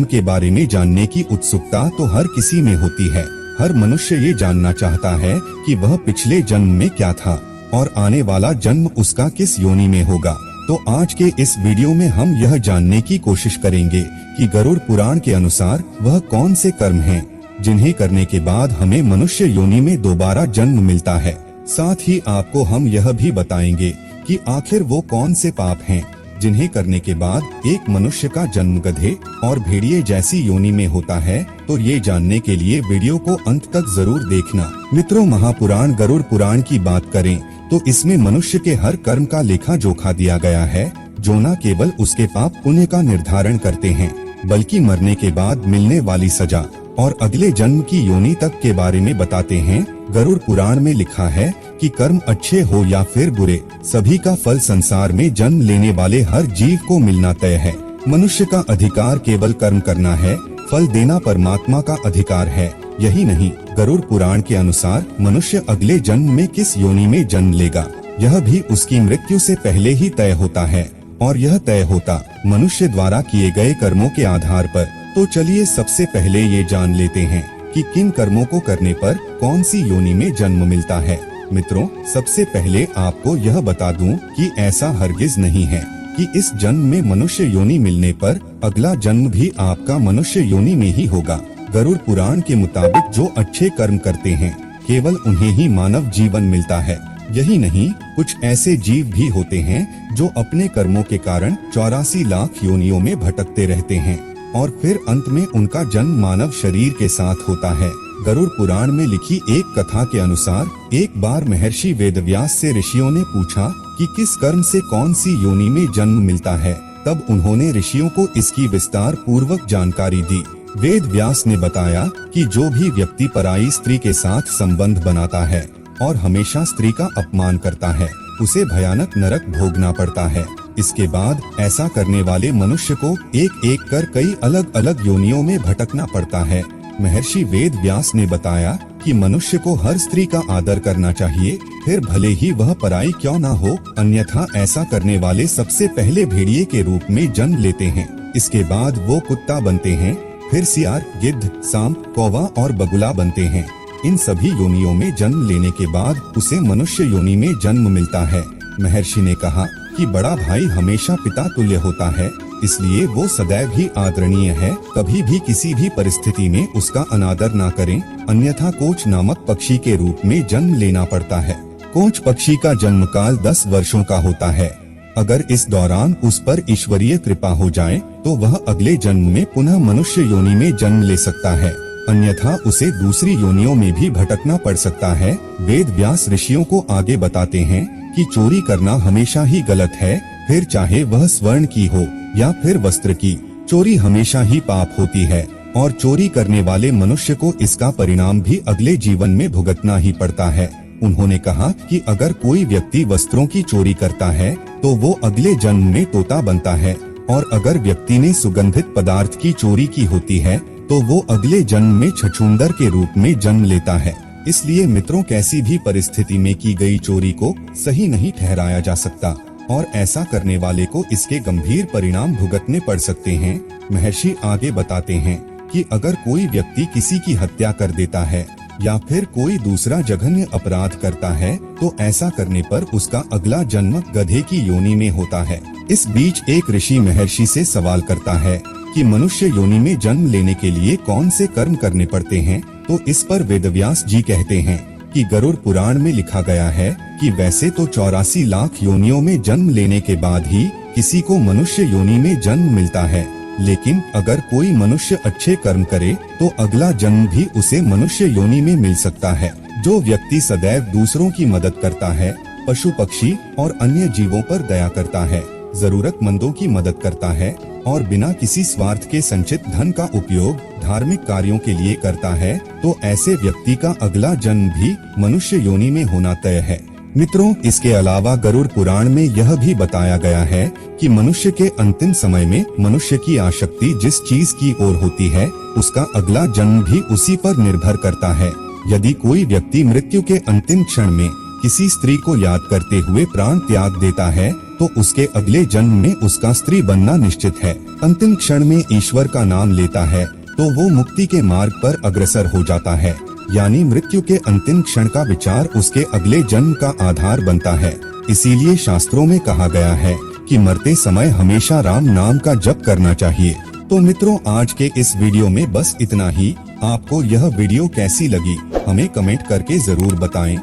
के बारे में जानने की उत्सुकता तो हर किसी में होती है। हर मनुष्य ये जानना चाहता है कि वह पिछले जन्म में क्या था और आने वाला जन्म उसका किस योनि में होगा। तो आज के इस वीडियो में हम यह जानने की कोशिश करेंगे कि गरुड़ पुराण के अनुसार वह कौन से कर्म हैं जिन्हें करने के बाद हमें मनुष्य योनि में दोबारा जन्म मिलता है। साथ ही आपको हम यह भी बताएंगे कि आखिर वो कौन से पाप हैं जिन्हें करने के बाद एक मनुष्य का जन्म गधे और भेड़िए जैसी योनि में होता है। तो ये जानने के लिए वीडियो को अंत तक जरूर देखना। मित्रों, महापुराण गरुड़ पुराण की बात करें तो इसमें मनुष्य के हर कर्म का लेखा जोखा दिया गया है, जो न केवल उसके पाप पुण्य का निर्धारण करते हैं बल्कि मरने के बाद मिलने वाली सजा और अगले जन्म की योनि तक के बारे में बताते हैं। गरुड़ पुराण में लिखा है कि कर्म अच्छे हो या फिर बुरे, सभी का फल संसार में जन्म लेने वाले हर जीव को मिलना तय है। मनुष्य का अधिकार केवल कर्म करना है, फल देना परमात्मा का अधिकार है। यही नहीं, गरुड़ पुराण के अनुसार मनुष्य अगले जन्म में किस योनि में जन्म लेगा यह भी उसकी मृत्यु से पहले ही तय होता है, और यह तय होता मनुष्य द्वारा किए गए कर्मों के आधार पर। तो चलिए सबसे पहले ये जान लेते हैं कि किन कर्मों को करने पर कौन सी योनि में जन्म मिलता है। मित्रों, सबसे पहले आपको यह बता दूं कि ऐसा हरगिज नहीं है कि इस जन्म में मनुष्य योनि मिलने पर अगला जन्म भी आपका मनुष्य योनि में ही होगा। गरुड़ पुराण के मुताबिक जो अच्छे कर्म करते हैं केवल उन्हें ही मानव जीवन मिलता है। यही नहीं, कुछ ऐसे जीव भी होते हैं जो अपने कर्मों के कारण 84 लाख योनियों में भटकते रहते हैं और फिर अंत में उनका जन्म मानव शरीर के साथ होता है। गरुड़ पुराण में लिखी एक कथा के अनुसार एक बार महर्षि वेदव्यास से ऋषियों ने पूछा कि किस कर्म से कौन सी योनि में जन्म मिलता है। तब उन्होंने ऋषियों को इसकी विस्तार पूर्वक जानकारी दी। वेद व्यास ने बताया कि जो भी व्यक्ति पराई स्त्री के साथ संबंध बनाता है और हमेशा स्त्री का अपमान करता है उसे भयानक नरक भोगना पड़ता है। इसके बाद ऐसा करने वाले मनुष्य को एक एक कर कई अलग अलग योनियों में भटकना पड़ता है। महर्षि वेद व्यास ने बताया कि मनुष्य को हर स्त्री का आदर करना चाहिए, फिर भले ही वह पराई क्यों ना हो, अन्यथा ऐसा करने वाले सबसे पहले भेड़िए के रूप में जन्म लेते हैं। इसके बाद वो कुत्ता बनते हैं, फिर सियार, गिद्ध, सांप, कौवा और बगुला बनते हैं। इन सभी योनियों में जन्म लेने के बाद उसे मनुष्य योनि में जन्म मिलता है। महर्षि ने कहा कि बड़ा भाई हमेशा पिता तुल्य होता है, इसलिए वो सदैव ही आदरणीय है। कभी भी किसी भी परिस्थिति में उसका अनादर ना करें, अन्यथा कोच नामक पक्षी के रूप में जन्म लेना पड़ता है। कोच पक्षी का जन्म काल 10 वर्षों का होता है। अगर इस दौरान उस पर ईश्वरीय कृपा हो जाए तो वह अगले जन्म में पुनः मनुष्य योनि में जन्म ले सकता है, अन्यथा उसे दूसरी योनियों में भी भटकना पड़ सकता है। वेद व्यास ऋषियों को आगे बताते हैं कि चोरी करना हमेशा ही गलत है, फिर चाहे वह स्वर्ण की हो या फिर वस्त्र की। चोरी हमेशा ही पाप होती है और चोरी करने वाले मनुष्य को इसका परिणाम भी अगले जीवन में भुगतना ही पड़ता है। उन्होंने कहा कि अगर कोई व्यक्ति वस्त्रों की चोरी करता है तो वो अगले जन्म में तोता बनता है, और अगर व्यक्ति ने सुगंधित पदार्थ की चोरी की होती है तो वो अगले जन्म में छछूंदर के रूप में जन्म लेता है। इसलिए मित्रों, कैसी भी परिस्थिति में की गई चोरी को सही नहीं ठहराया जा सकता और ऐसा करने वाले को इसके गंभीर परिणाम भुगतने पड़ सकते हैं। महर्षि आगे बताते हैं कि अगर कोई व्यक्ति किसी की हत्या कर देता है या फिर कोई दूसरा जघन्य अपराध करता है तो ऐसा करने पर उसका अगला जन्म गधे की योनि में होता है। इस बीच एक ऋषि महर्षि से सवाल करता है कि मनुष्य योनि में जन्म लेने के लिए कौन से कर्म करने पड़ते हैं। तो इस पर वेदव्यास जी कहते हैं कि गरुड़ पुराण में लिखा गया है कि वैसे तो 84 लाख योनियों में जन्म लेने के बाद ही किसी को मनुष्य योनि में जन्म मिलता है, लेकिन अगर कोई मनुष्य अच्छे कर्म करे तो अगला जन्म भी उसे मनुष्य योनि में मिल सकता है। जो व्यक्ति सदैव दूसरों की मदद करता है, पशु पक्षी और अन्य जीवों पर दया करता है, जरूरतमंदों की मदद करता है और बिना किसी स्वार्थ के संचित धन का उपयोग धार्मिक कार्यों के लिए करता है, तो ऐसे व्यक्ति का अगला जन्म भी मनुष्य योनि में होना तय है। मित्रों, इसके अलावा गरुड़ पुराण में यह भी बताया गया है कि मनुष्य के अंतिम समय में मनुष्य की आसक्ति जिस चीज की ओर होती है उसका अगला जन्म भी उसी पर निर्भर करता है। यदि कोई व्यक्ति मृत्यु के अंतिम क्षण में किसी स्त्री को याद करते हुए प्राण त्याग देता है तो उसके अगले जन्म में उसका स्त्री बनना निश्चित है। अंतिम क्षण में ईश्वर का नाम लेता है तो वो मुक्ति के मार्ग पर अग्रसर हो जाता है। यानी मृत्यु के अंतिम क्षण का विचार उसके अगले जन्म का आधार बनता है। इसीलिए शास्त्रों में कहा गया है कि मरते समय हमेशा राम नाम का जप करना चाहिए। तो मित्रों, आज के इस वीडियो में बस इतना ही। आपको यह वीडियो कैसी लगी हमें कमेंट करके जरूर बताएं।